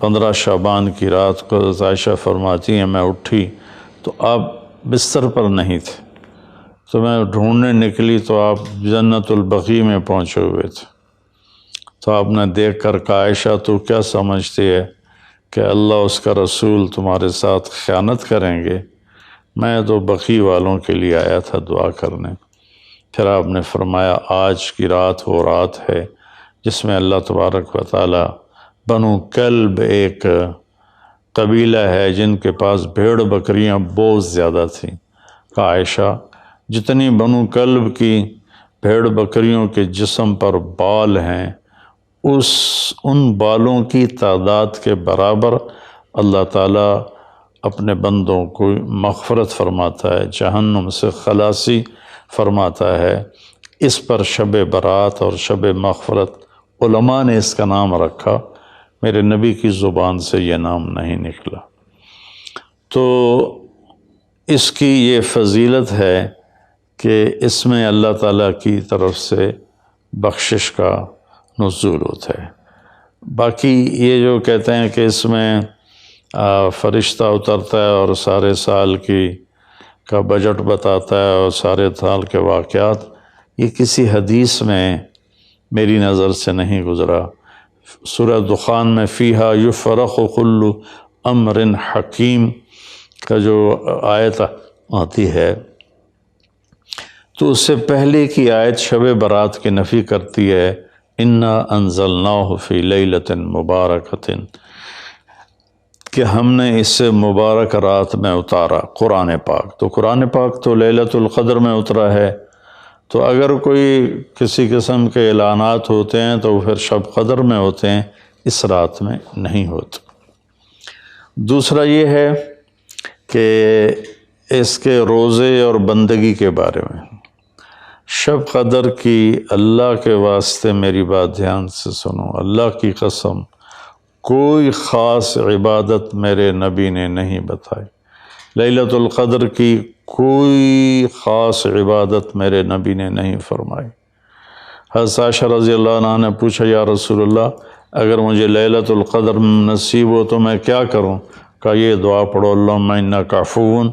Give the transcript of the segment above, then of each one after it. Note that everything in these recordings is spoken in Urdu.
15 شعبان کی رات کو عائشہ فرماتی ہیں میں اٹھی تو آپ بستر پر نہیں تھے، تو میں ڈھونڈنے نکلی تو آپ جنت البقیع میں پہنچے ہوئے تھے۔ تو آپ نے دیکھ کر کہا عائشہ تو کیا سمجھتی ہے کہ اللہ اس کا رسول تمہارے ساتھ خیانت کریں گے؟ میں تو بقیع والوں کے لیے آیا تھا دعا کرنے۔ پھر آپ نے فرمایا آج کی رات وہ رات ہے جس میں اللہ تبارک و تعالی بنو کلب ایک قبیلہ ہے جن کے پاس بھیڑ بکریاں بہت زیادہ تھیں، کہا عائشہ جتنی بنو کلب کی بھیڑ بکریوں کے جسم پر بال ہیں ان بالوں کی تعداد کے برابر اللہ تعالیٰ اپنے بندوں کو مغفرت فرماتا ہے، جہنم سے خلاصی فرماتا ہے۔ اس پر شب برات اور شب مغفرت علماء نے اس کا نام رکھا، میرے نبی کی زبان سے یہ نام نہیں نکلا۔ تو اس کی یہ فضیلت ہے کہ اس میں اللہ تعالیٰ کی طرف سے بخشش کا نزول ہوتا ہے۔ باقی یہ جو کہتے ہیں کہ اس میں فرشتہ اترتا ہے اور سارے سال کا بجٹ بتاتا ہے اور سارے سال کے واقعات، یہ کسی حدیث میں میری نظر سے نہیں گزرا۔ سورہ دخان میں فیہا یفرق کل امر حکیم کا جو آیت آتی ہے تو اس سے پہلے کی آیت شب برات کی نفی کرتی ہے، انا انزلناہ فی لیلۃ مبارکۃ، کہ ہم نے اس سے مبارک رات میں اتارا قرآن پاک۔ تو قرآن پاک تو لیلۃ القدر میں اترا ہے، تو اگر کوئی کسی قسم کے اعلانات ہوتے ہیں تو پھر شب قدر میں ہوتے ہیں، اس رات میں نہیں ہوتے۔ دوسرا یہ ہے کہ اس کے روزے اور بندگی کے بارے میں، شب قدر کی اللہ کے واسطے میری بات دھیان سے سنو، اللہ کی قسم کوئی خاص عبادت میرے نبی نے نہیں بتائی، لیلۃ القدر کی کوئی خاص عبادت میرے نبی نے نہیں فرمائی۔ حضرت عائشہ رضی اللہ عنہ نے پوچھا یا رسول اللہ اگر مجھے لیلۃ القدر نصیب ہو تو میں کیا کروں؟ کہا یہ دعا پڑھو، اللہم انک عفو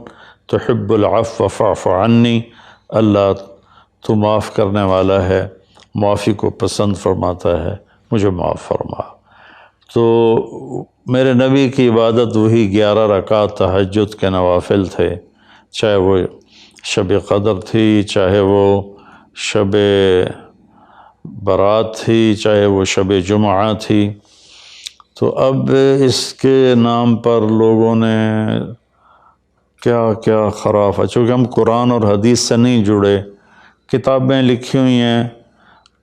تحب العفو فاعف عنی، اللہ تو معاف کرنے والا ہے، معافی کو پسند فرماتا ہے، مجھے معاف فرما۔ تو میرے نبی کی عبادت وہی 11 رکعت تہجد کے نوافل تھے، چاہے وہ شب قدر تھی، چاہے وہ شب برات تھی، چاہے وہ شب جمعہ تھی۔ تو اب اس کے نام پر لوگوں نے کیا کیا خرافہ، چونکہ ہم قرآن اور حدیث سے نہیں جڑے، کتابیں لکھی ہوئی ہیں،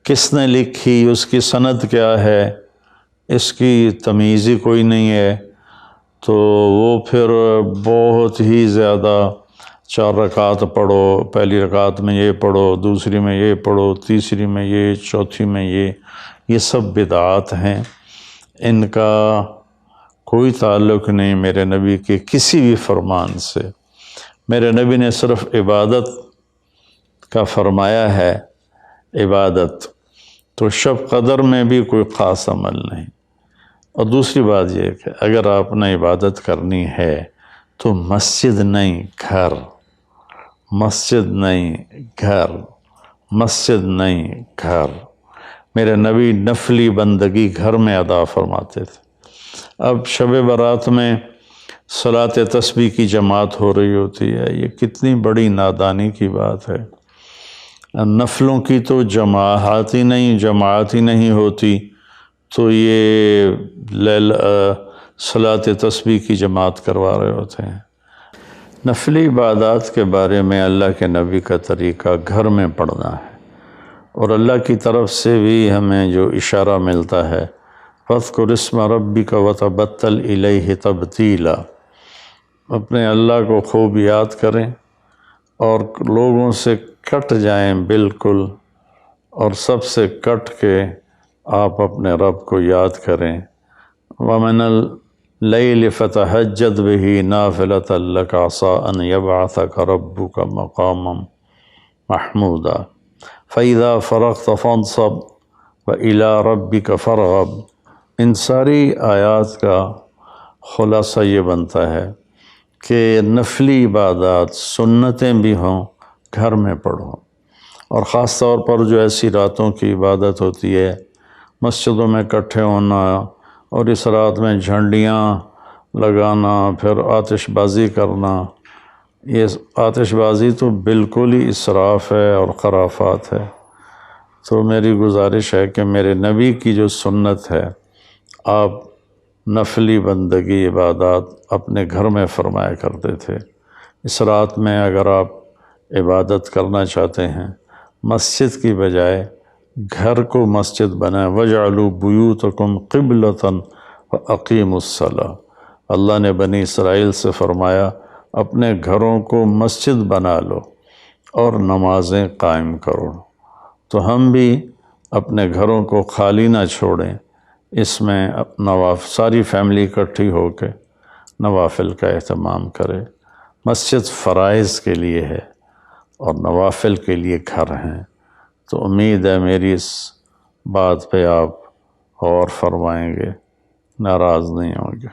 کس نے لکھی، اس کی سند کیا ہے، اس کی تمیز ہی کوئی نہیں ہے، تو وہ پھر بہت ہی زیادہ 4 رکعت پڑھو، پہلی رکعت میں یہ پڑھو، دوسری میں یہ پڑھو، تیسری میں یہ، چوتھی میں یہ سب بدعات ہیں، ان کا کوئی تعلق نہیں میرے نبی کے کسی بھی فرمان سے۔ میرے نبی نے صرف عبادت کا فرمایا ہے، عبادت تو شب قدر میں بھی کوئی خاص عمل نہیں۔ اور دوسری بات یہ کہ اگر آپ نے عبادت کرنی ہے تو مسجد نہیں گھر، مسجد نہیں گھر، مسجد نہیں گھر۔ میرے نبی نفلی بندگی گھر میں ادا فرماتے تھے۔ اب شب برات میں صلاۃ تسبیح کی جماعت ہو رہی ہوتی ہے، یہ کتنی بڑی نادانی کی بات ہے۔ نفلوں کی تو جماعت ہی نہیں ہوتی، تو یہ صلاۃ تسبیح کی جماعت کروا رہے ہوتے ہیں۔ نفلی عبادات کے بارے میں اللہ کے نبی کا طریقہ گھر میں پڑھنا ہے، اور اللہ کی طرف سے بھی ہمیں جو اشارہ ملتا ہے فَاذْكُرِ اسْمَ رَبِّكَ وَتَبَتَّلْ إِلَيْهِ تَبْتِيلًا، اپنے اللہ کو خوب یاد کریں اور لوگوں سے کٹ جائیں بالکل، اور سب سے کٹ کے آپ اپنے رب کو یاد کریں۔ وَمِنَ اللَّيْلِ فَتَهَجَّدْ بِهِ نَافِلَةً لَكَ عَسَىٰ أَن يَبْعَثَكَ رَبُّكَ مَقَامًا مَحْمُودًا فَإِذَا فَرَغْتَ فَانْصَبْ وَإِلَىٰ رَبِّكَ فَارْغَب ان ساری آیات کا خلاصہ یہ بنتا ہے کہ نفلی عبادات سنتیں بھی ہوں گھر میں پڑھو، اور خاص طور پر جو ایسی راتوں کی عبادت ہوتی ہے، مسجدوں میں اکٹھے ہونا اور اس رات میں جھنڈیاں لگانا، پھر آتش بازی کرنا، یہ آتش بازی تو بالکل ہی اسراف ہے اور خرافات ہے۔ تو میری گزارش ہے کہ میرے نبی کی جو سنت ہے، آپ نفلی بندگی عبادات اپنے گھر میں فرمایا کرتے تھے۔ اس رات میں اگر آپ عبادت کرنا چاہتے ہیں، مسجد کی بجائے گھر کو مسجد بنائیں۔ وَاجْعَلُوا بُيُوتَكُمْ قِبْلَةً وَأَقِيمُوا الصَّلَاةَ، اللہ نے بنی اسرائیل سے فرمایا اپنے گھروں کو مسجد بنا لو اور نمازیں قائم کرو۔ تو ہم بھی اپنے گھروں کو خالی نہ چھوڑیں، اس میں ساری فیملی اکٹھی ہو کے نوافل کا اہتمام کرے۔ مسجد فرائض کے لیے ہے اور نوافل کے لیے گھر ہیں۔ تو امید ہے میری اس بات پہ آپ غور فرمائیں گے، ناراض نہیں ہوں گے۔